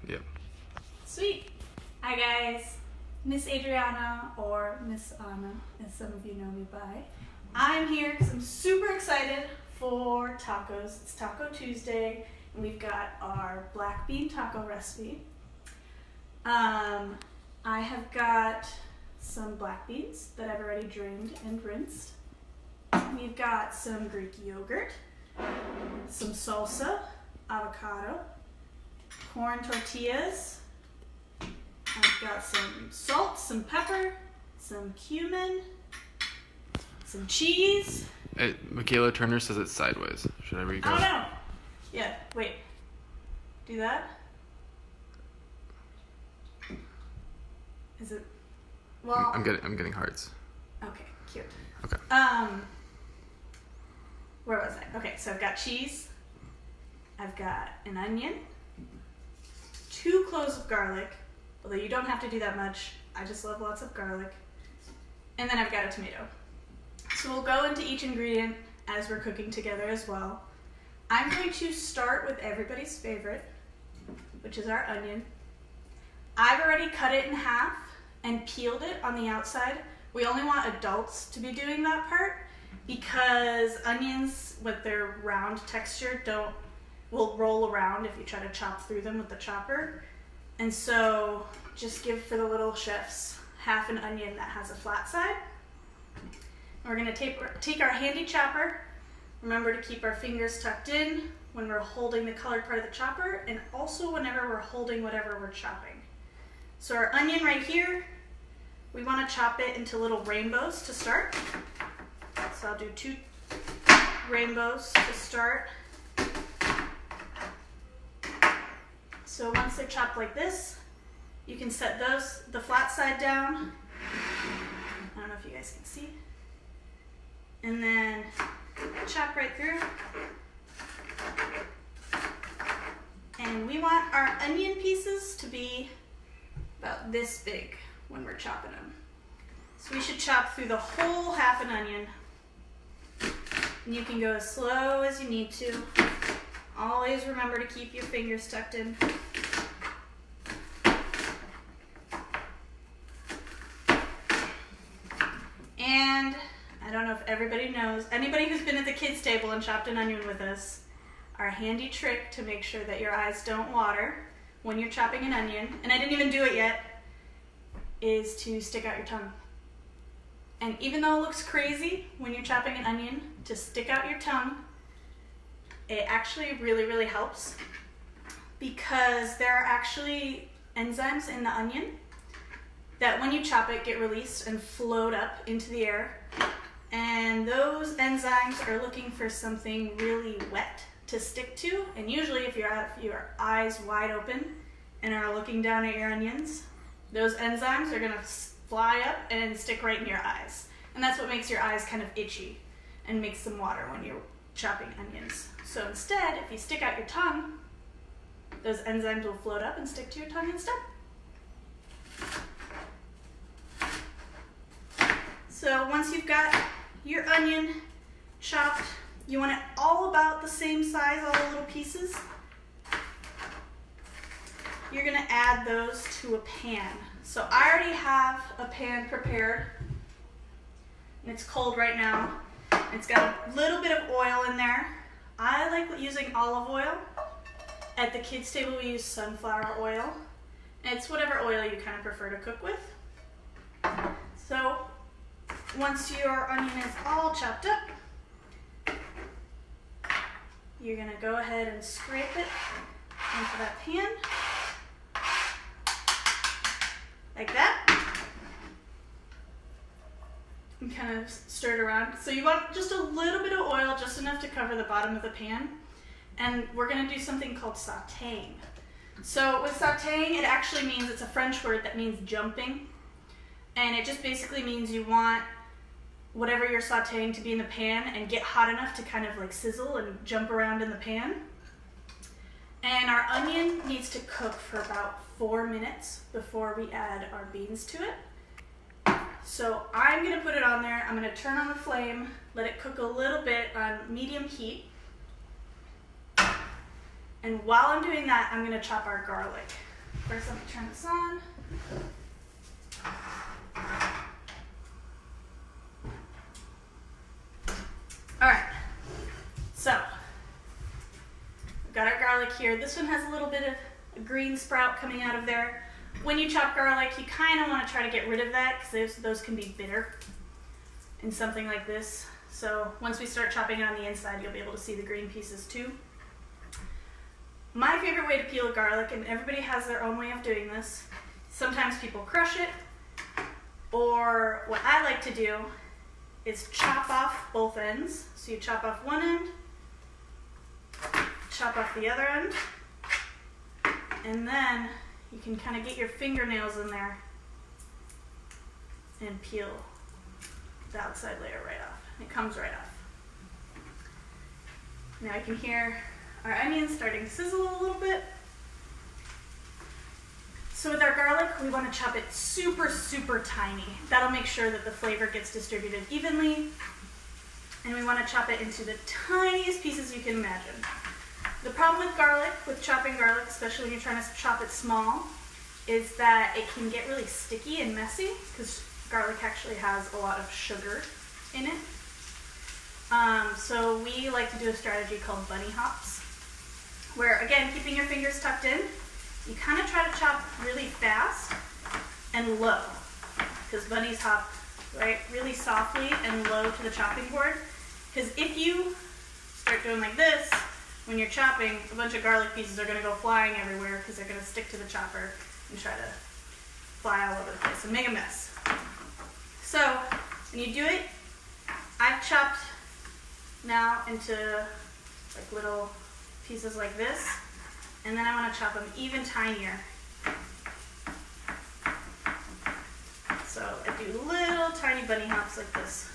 Yep. Sweet. Hi guys, Miss Adriana, or Miss Anna, as some of you know me by. I'm here because I'm super excited for tacos. It's Taco Tuesday, and we've got our black bean taco recipe. I have got some black beans that I've already drained and rinsed. We've got some Greek yogurt, some salsa, avocado, corn tortillas. I've got some salt, some pepper, some cumin, some cheese. Michaela Turner says it's sideways. Should I read? I don't know. Yeah, wait. Do that? Is it? Well, I'm getting hearts. Okay, cute. Okay. Where was I? Okay, so I've got cheese. I've got an onion. 2 cloves of garlic. Although you don't have to do that much. I just love lots of garlic. And then I've got a tomato. So we'll go into each ingredient as we're cooking together as well. I'm going to start with everybody's favorite, which is our onion. I've already cut it in half and peeled it on the outside. We only want adults to be doing that part because onions, with their round texture, will roll around if you try to chop through them with the chopper. And so just give, for the little chefs, half an onion that has a flat side. We're going to take our handy chopper. Remember to keep our fingers tucked in when we're holding the colored part of the chopper, and also whenever we're holding whatever we're chopping. So our onion right here, we want to chop it into little rainbows to start. So I'll do 2 rainbows to start. So once they're chopped like this, you can set the flat side down. I don't know if you guys can see. And then chop right through. And we want our onion pieces to be about this big when we're chopping them. So we should chop through the whole half an onion. And you can go as slow as you need to. Always remember to keep your fingers tucked in. And I don't know if everybody knows, anybody who's been at the kids' table and chopped an onion with us, our handy trick to make sure that your eyes don't water when you're chopping an onion, and I didn't even do it yet, is to stick out your tongue. And even though it looks crazy when you're chopping an onion to stick out your tongue, it actually really, really helps because there are actually enzymes in the onion that when you chop it get released and float up into the air. And those enzymes are looking for something really wet to stick to. And usually if you have your eyes wide open and are looking down at your onions, those enzymes are gonna fly up and stick right in your eyes. And that's what makes your eyes kind of itchy and makes them water when you're chopping onions. So instead, if you stick out your tongue, those enzymes will float up and stick to your tongue instead. So once you've got your onion chopped, you want it all about the same size, all the little pieces. You're gonna add those to a pan. So I already have a pan prepared, and it's cold right now. It's got a little bit of oil in there. I like using olive oil. At the kids' table, we use sunflower oil. It's whatever oil you kind of prefer to cook with. So once your onion is all chopped up, you're gonna go ahead and scrape it into that pan, like that. And kind of stir it around. So you want just a little bit of oil, just enough to cover the bottom of the pan. And we're gonna do something called sauteing. So with sauteing, it actually means, it's a French word that means jumping. And it just basically means you want whatever you're sauteing to be in the pan and get hot enough to kind of like sizzle and jump around in the pan. And our onion needs to cook for about 4 minutes before we add our beans to it. So I'm gonna put it on there. I'm gonna turn on the flame, let it cook a little bit on medium heat. And while I'm doing that, I'm gonna chop our garlic. First, let me turn this on. All right, so we've got our garlic here. This one has a little bit of a green sprout coming out of there. When you chop garlic, you kind of want to try to get rid of that because those can be bitter in something like this. So once we start chopping it on the inside, you'll be able to see the green pieces too. My favorite way to peel garlic, and everybody has their own way of doing this, sometimes people crush it, or what I like to do is chop off both ends. So you chop off one end, chop off the other end, and then you can kind of get your fingernails in there and peel the outside layer right off. It comes right off. Now you can hear our onions starting to sizzle a little bit. So with our garlic, we want to chop it super, super tiny. That'll make sure that the flavor gets distributed evenly. And we want to chop it into the tiniest pieces you can imagine. The problem with garlic, with chopping garlic, especially when you're trying to chop it small, is that it can get really sticky and messy because garlic actually has a lot of sugar in it. So we like to do a strategy called bunny hops, where again, keeping your fingers tucked in, you kind of try to chop really fast and low, because bunnies hop right really softly and low to the chopping board. Because if you start doing like this, when you're chopping, a bunch of garlic pieces are going to go flying everywhere because they're going to stick to the chopper and try to fly all over the place and make a mess. So when you do it, I've chopped now into like little pieces like this, and then I want to chop them even tinier. So I do little tiny bunny hops like this.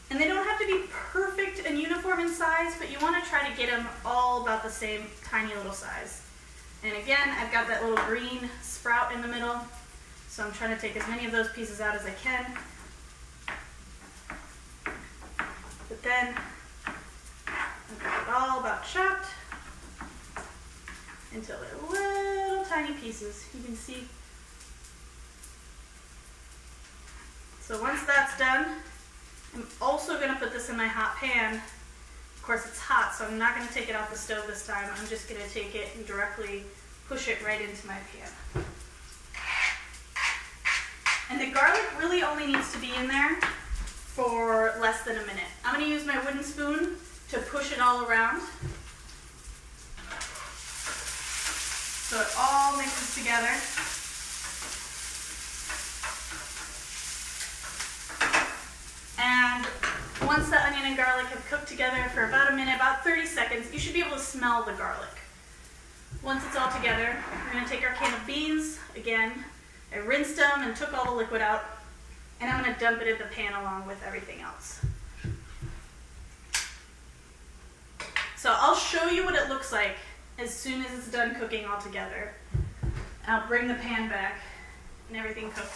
And they don't have to be perfect and uniform in size, but you want to try to get them all about the same tiny little size. And again, I've got that little green sprout in the middle, so I'm trying to take as many of those pieces out as I can. But then I've got it all about chopped until they're little tiny pieces. You can see. So once that's done, I'm also going to put this in my hot pan. Of course it's hot, so I'm not going to take it off the stove this time. I'm just going to take it and directly push it right into my pan. And the garlic really only needs to be in there for less than a minute. I'm going to use my wooden spoon to push it all around so it all mixes together. And once the onion and garlic have cooked together for about a minute, about 30 seconds, you should be able to smell the garlic. Once it's all together, we're going to take our can of beans. Again, I rinsed them and took all the liquid out, and I'm going to dump it in the pan along with everything else. So I'll show you what it looks like as soon as it's done cooking all together. I'll bring the pan back and everything cooked.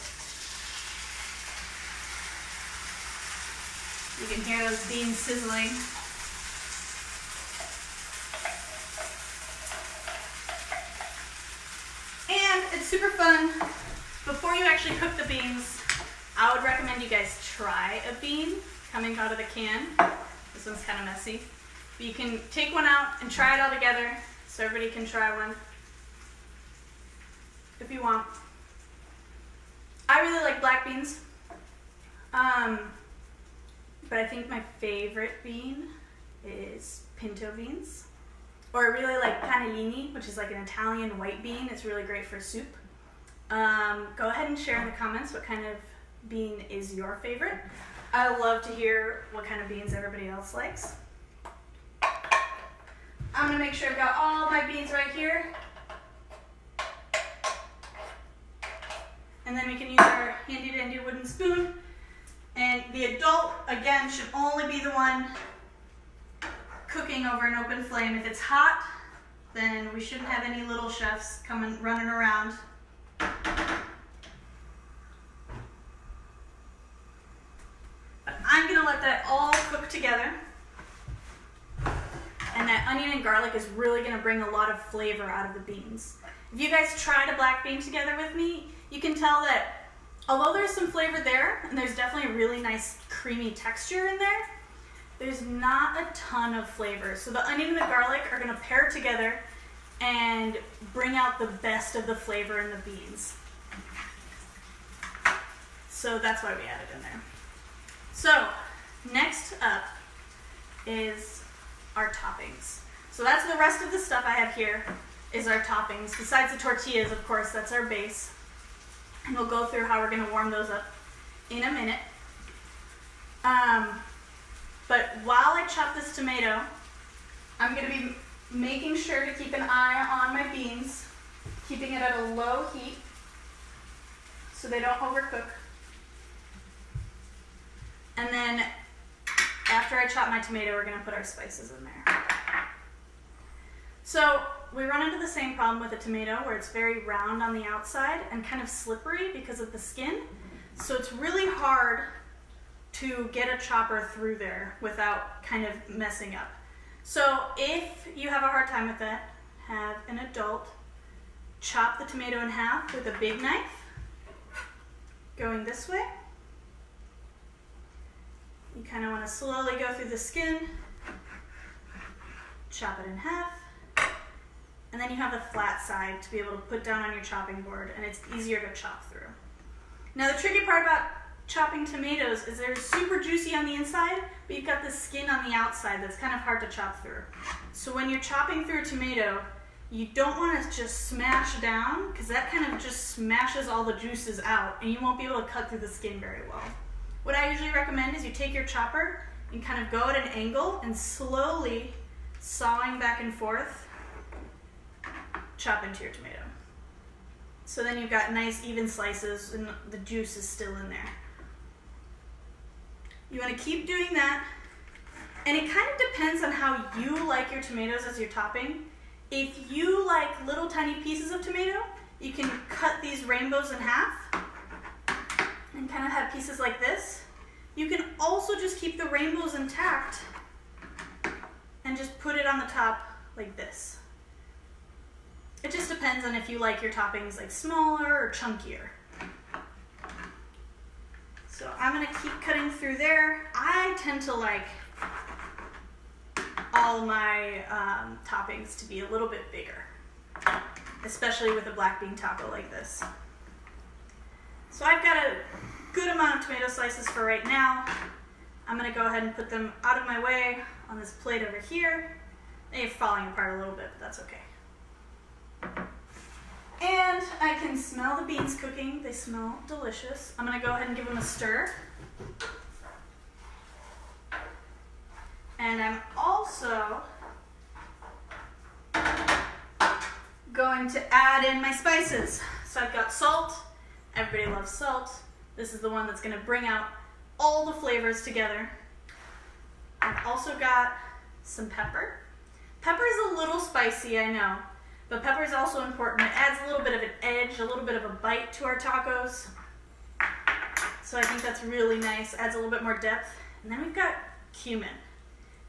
You can hear those beans sizzling. And it's super fun. Before you actually cook the beans, I would recommend you guys try a bean coming out of the can. This one's kind of messy. But you can take one out and try it all together so everybody can try one if you want. I really like black beans. But I think my favorite bean is pinto beans. Or I really like cannellini, which is like an Italian white bean. It's really great for soup. Go ahead and share in the comments what kind of bean is your favorite. I love to hear what kind of beans everybody else likes. I'm gonna make sure I've got all my beans right here. And then we can use our handy dandy wooden spoon. And the adult, again, should only be the one cooking over an open flame. If it's hot, then we shouldn't have any little chefs coming running around. But I'm gonna let that all cook together. And that that onion and garlic is really gonna bring a lot of flavor out of the beans. If you guys tried a black bean together with me, you can tell that although there's some flavor there, and there's definitely a really nice creamy texture in there, there's not a ton of flavor. So the onion and the garlic are gonna pair together and bring out the best of the flavor in the beans. So that's why we added in there. So next up is our toppings. So that's the rest of the stuff I have here is our toppings. Besides the tortillas, of course, that's our base. And we'll go through how we're gonna warm those up in a minute. But while I chop this tomato, I'm gonna be making sure to keep an eye on my beans, keeping it at a low heat so they don't overcook. And then after I chop my tomato, we're gonna put our spices in there. So we run into the same problem with a tomato where it's very round on the outside and kind of slippery because of the skin. So it's really hard to get a chopper through there without kind of messing up. So if you have a hard time with that, have an adult chop the tomato in half with a big knife, going this way. You kind of want to slowly go through the skin, chop it in half, and then you have the flat side to be able to put down on your chopping board, and it's easier to chop through. Now the tricky part about chopping tomatoes is they're super juicy on the inside, but you've got the skin on the outside that's kind of hard to chop through. So when you're chopping through a tomato, you don't want to just smash down, because that kind of just smashes all the juices out, and you won't be able to cut through the skin very well. What I usually recommend is you take your chopper and kind of go at an angle and slowly sawing back and forth, chop into your tomato. So then you've got nice even slices and the juice is still in there. You want to keep doing that, and it kind of depends on how you like your tomatoes as your topping. If you like little tiny pieces of tomato, you can cut these rainbows in half and kind of have pieces like this. You can also just keep the rainbows intact and just put it on the top like this. It just depends on if you like your toppings like smaller or chunkier. So I'm gonna keep cutting through there. I tend to like all my toppings to be a little bit bigger, especially with a black bean taco like this. So I've got a good amount of tomato slices for right now. I'm gonna go ahead and put them out of my way on this plate over here. They're falling apart a little bit, but that's okay. And I can smell the beans cooking. They smell delicious. I'm gonna go ahead and give them a stir. And I'm also going to add in my spices. So I've got salt. Everybody loves salt. This is the one that's gonna bring out all the flavors together. I've also got some pepper. Pepper is a little spicy, I know, but pepper is also important. It adds a little bit of an edge, a little bit of a bite to our tacos. So I think that's really nice, adds a little bit more depth. And then we've got cumin.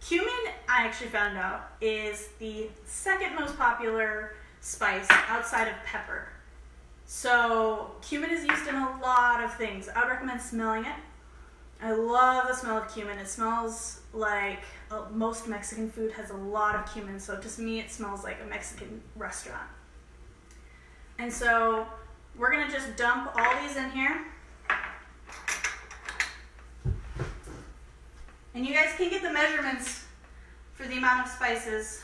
Cumin, I actually found out, is the second most popular spice outside of pepper. So cumin is used in a lot of things. I would recommend smelling it. I love the smell of cumin. It smells like most Mexican food has a lot of cumin, so to me it smells like a Mexican restaurant. And so we're gonna just dump all these in here. And you guys can get the measurements for the amount of spices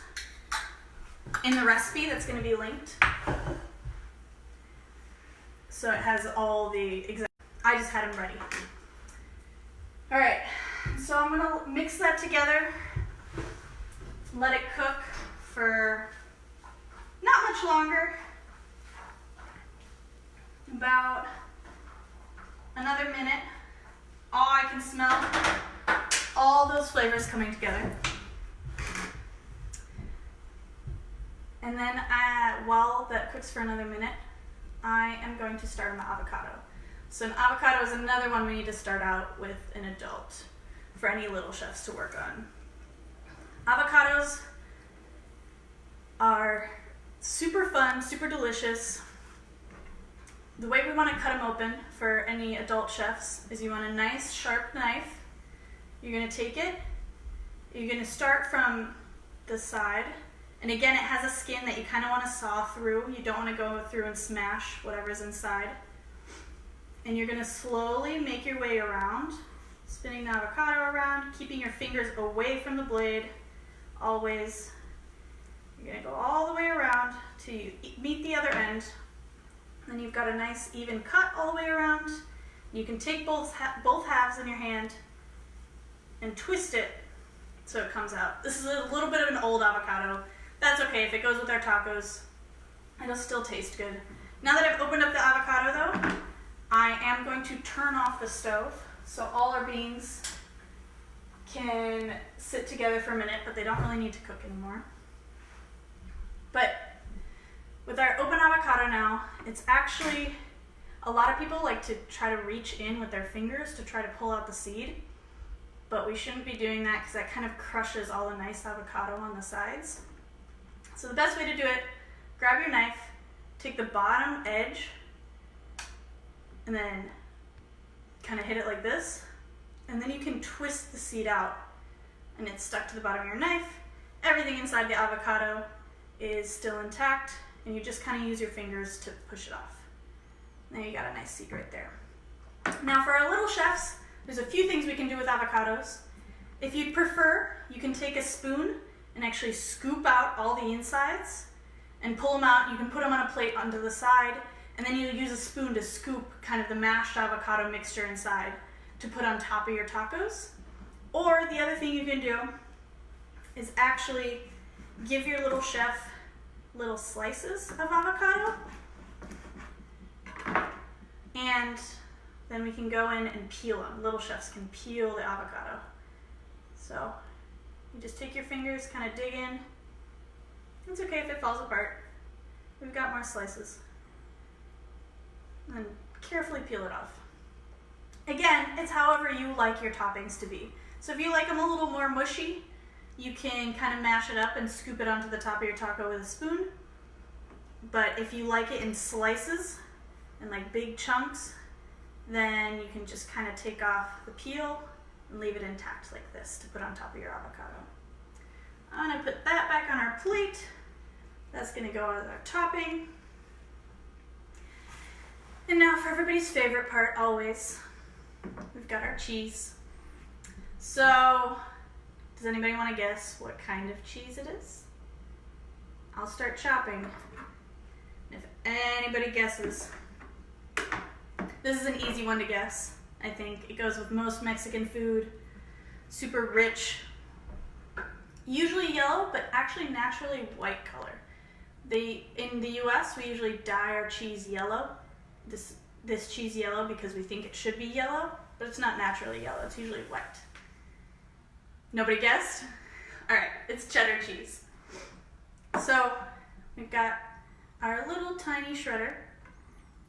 in the recipe that's gonna be linked. So it has all the exact, I just had them ready. All right, so I'm gonna mix that together, let it cook for not much longer, about another minute. Oh, I can smell all those flavors coming together. And then while that cooks for another minute, I am going to start on the avocado. So an avocado is another one we need to start out with an adult for any little chefs to work on. Avocados Super fun, super delicious. The way we want to cut them open for any adult chefs is you want a nice sharp knife. You're going to take it, you're going to start from the side, and again it has a skin that you kind of want to saw through. You don't want to go through and smash whatever's inside. And you're going to slowly make your way around, spinning the avocado around, keeping your fingers away from the blade, always. You're going to go all the way around till you meet the other end. Then you've got a nice even cut all the way around. You can take both halves in your hand and twist it so it comes out. This is a little bit of an old avocado. That's okay, if it goes with our tacos, it'll still taste good. Now that I've opened up the avocado though, I am going to turn off the stove so all our beans can sit together for a minute, but they don't really need to cook anymore. But with our open avocado now, it's actually, a lot of people like to try to reach in with their fingers to try to pull out the seed, but we shouldn't be doing that because that kind of crushes all the nice avocado on the sides. So the best way to do it, grab your knife, take the bottom edge, and then kind of hit it like this, and then you can twist the seed out, and it's stuck to the bottom of your knife. Everything inside the avocado is still intact, and you just kind of use your fingers to push it off. There you got a nice seed right there. Now for our little chefs, there's a few things we can do with avocados. If you'd prefer, you can take a spoon and actually scoop out all the insides and pull them out. You can put them on a plate onto the side, and then you use a spoon to scoop kind of the mashed avocado mixture inside to put on top of your tacos. Or the other thing you can do is actually give your little chef little slices of avocado, and then we can go in and peel them. Little chefs can peel the avocado. So you just take your fingers, kind of dig in. It's okay if it falls apart. We've got more slices. And then carefully peel it off. Again, it's however you like your toppings to be. So if you like them a little more mushy, you can kind of mash it up and scoop it onto the top of your taco with a spoon. But if you like it in slices and like big chunks, then you can just kind of take off the peel and leave it intact like this to put on top of your avocado. I'm going to put that back on our plate. That's going to go as our topping. And now for everybody's favorite part always, we've got our cheese. So, does anybody want to guess what kind of cheese it is? I'll start chopping. If anybody guesses, this is an easy one to guess. I think it goes with most Mexican food. Super rich, usually yellow, but actually naturally white color. In the US, we usually dye our cheese yellow. This cheese yellow because we think it should be yellow, but it's not naturally yellow. It's usually white. Nobody guessed? All right, it's cheddar cheese. So we've got our little tiny shredder.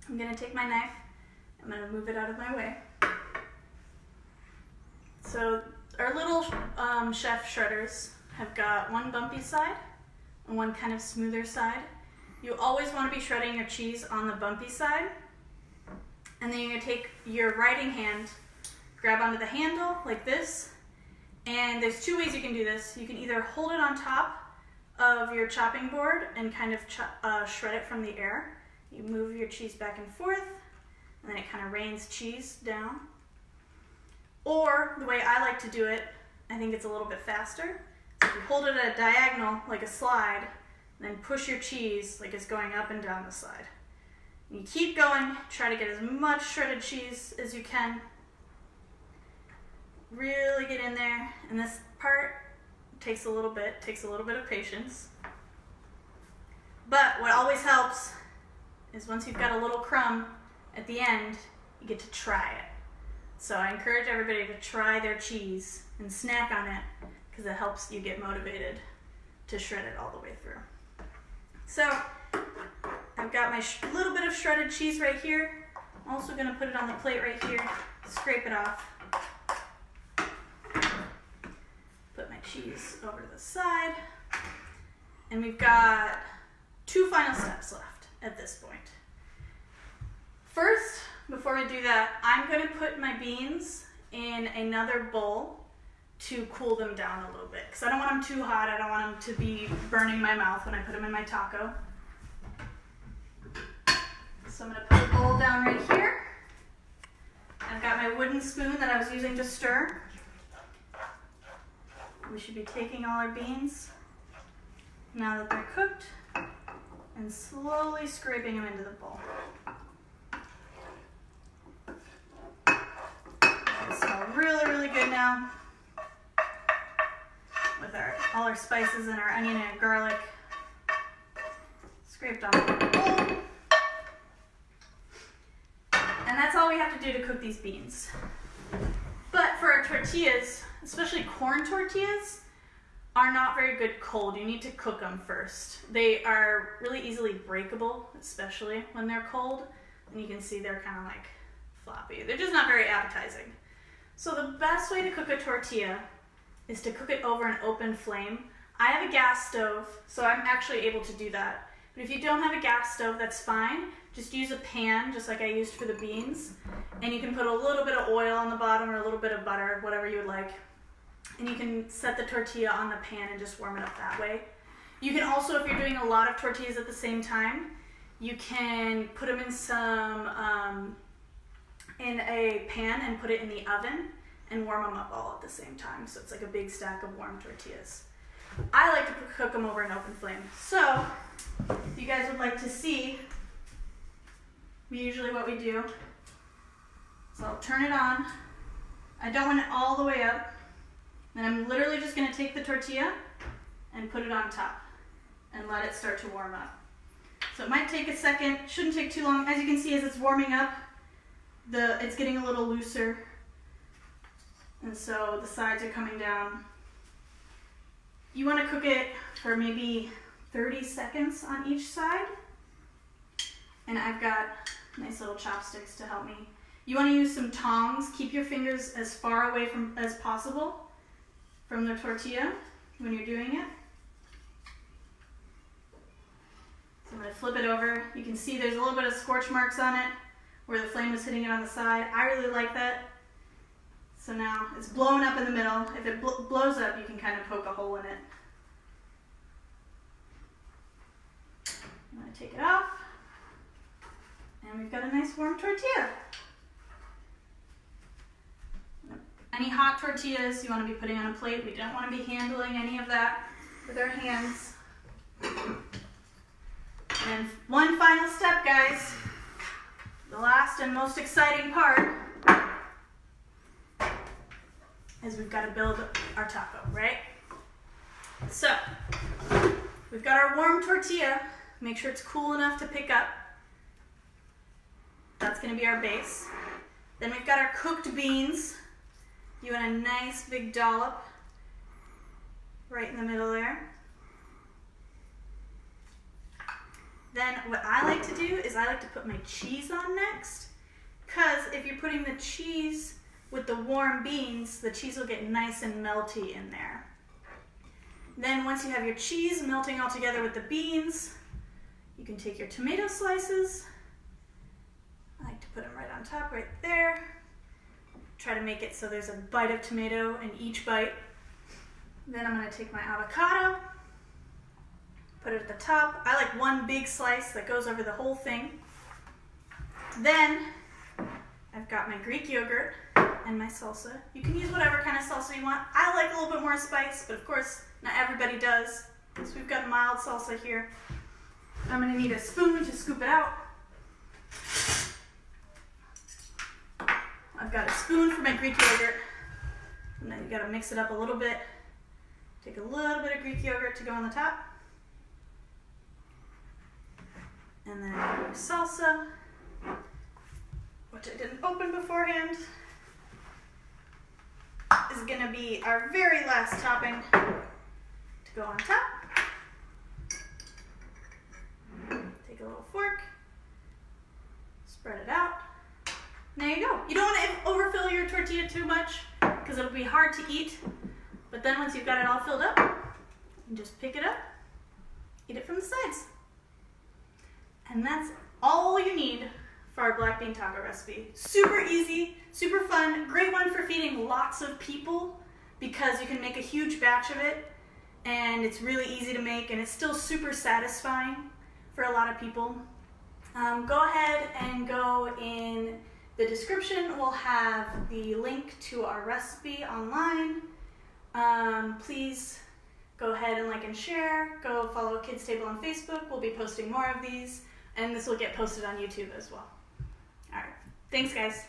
I'm gonna take my knife. I'm gonna move it out of my way. So our little chef shredders have got one bumpy side and one kind of smoother side. You always want to be shredding your cheese on the bumpy side. And then you're gonna take your writing hand, grab onto the handle like this. And there's two ways you can do this. You can either hold it on top of your chopping board and kind of shred it from the air. You move your cheese back and forth, and then it kind of rains cheese down. Or the way I like to do it, I think it's a little bit faster. If you hold it at a diagonal, like a slide, then push your cheese like it's going up and down the side. And you keep going, try to get as much shredded cheese as you can. Really get in there, and this part takes a little bit of patience. But what always helps is once you've got a little crumb at the end, you get to try it. So I encourage everybody to try their cheese and snack on it because it helps you get motivated to shred it all the way through. So I've got my little bit of shredded cheese right here. I'm also going to put it on the plate right here, scrape it off. Put my cheese over to the side. And we've got 2 final steps left at this point. First, before we do that, I'm going to put my beans in another bowl to cool them down a little bit, because I don't want them too hot. I don't want them to be burning my mouth when I put them in my taco. So I'm going to put a bowl down right here. I've got my wooden spoon that I was using to stir. We should be taking all our beans, now that they're cooked, and slowly scraping them into the bowl. They smell really, really good now. With all our spices and our onion and garlic scraped on the bowl. And that's all we have to do to cook these beans. But for our tortillas, especially corn tortillas, are not very good cold. You need to cook them first. They are really easily breakable, especially when they're cold. And you can see they're kind of like floppy. They're just not very appetizing. So the best way to cook a tortilla is to cook it over an open flame. I have a gas stove, so I'm actually able to do that. But if you don't have a gas stove, that's fine. Just use a pan, just like I used for the beans. And you can put a little bit of oil on the bottom or a little bit of butter, whatever you would like. And you can set the tortilla on the pan and just warm it up that way. You can also, if you're doing a lot of tortillas at the same time, you can put them in a pan and put it in the oven and warm them up all at the same time. So it's like a big stack of warm tortillas. I like to cook them over an open flame. So if you guys would like to see usually what we do, so I'll turn it on. I don't want it all the way up. Then I'm literally just going to take the tortilla and put it on top and let it start to warm up. So it might take a second, shouldn't take too long. As you can see, as it's warming up, it's getting a little looser. And so the sides are coming down. You want to cook it for maybe 30 seconds on each side. And I've got nice little chopsticks to help me. You want to use some tongs. Keep your fingers as far away as possible from the tortilla when you're doing it. So I'm going to flip it over. You can see there's a little bit of scorch marks on it where the flame was hitting it on the side. I really like that. So now it's blowing up in the middle. If it blows up, you can kind of poke a hole in it. I'm going to take it off. And we've got a nice warm tortilla. Any hot tortillas you want to be putting on a plate. We don't want to be handling any of that with our hands. And one final step, guys. The last and most exciting part is we've got to build our taco, right? So, we've got our warm tortilla. Make sure it's cool enough to pick up. That's going to be our base. Then we've got our cooked beans. You want a nice big dollop right in the middle there. Then what I like to do is I like to put my cheese on next, because if you're putting the cheese with the warm beans, the cheese will get nice and melty in there. Then once you have your cheese melting all together with the beans, you can take your tomato slices. I like to put them right on top, right there. Try to make it so there's a bite of tomato in each bite. Then I'm going to take my avocado, put it at the top. I like one big slice that goes over the whole thing. Then I've got my Greek yogurt and my salsa. You can use whatever kind of salsa you want. I like a little bit more spice, but of course not everybody does. So we've got mild salsa here. I'm going to need a spoon to scoop it out. I've got a spoon for my Greek yogurt, and then you got to mix it up a little bit. Take a little bit of Greek yogurt to go on the top. And then your salsa, which I didn't open beforehand, is going to be our very last topping to go on top. Take a little fork, spread it out. There you go. You don't want to overfill your tortilla too much because it'll be hard to eat. But then once you've got it all filled up, you can just pick it up, eat it from the sides. And that's all you need for our black bean taco recipe. Super easy, super fun, great one for feeding lots of people because you can make a huge batch of it and it's really easy to make and it's still super satisfying for a lot of people. Go ahead and go in the description. We'll have the link to our recipe online. Please go ahead and like and share. Go follow Kids Table on Facebook. We'll be posting more of these, and this will get posted on YouTube as well. All right. Thanks, guys.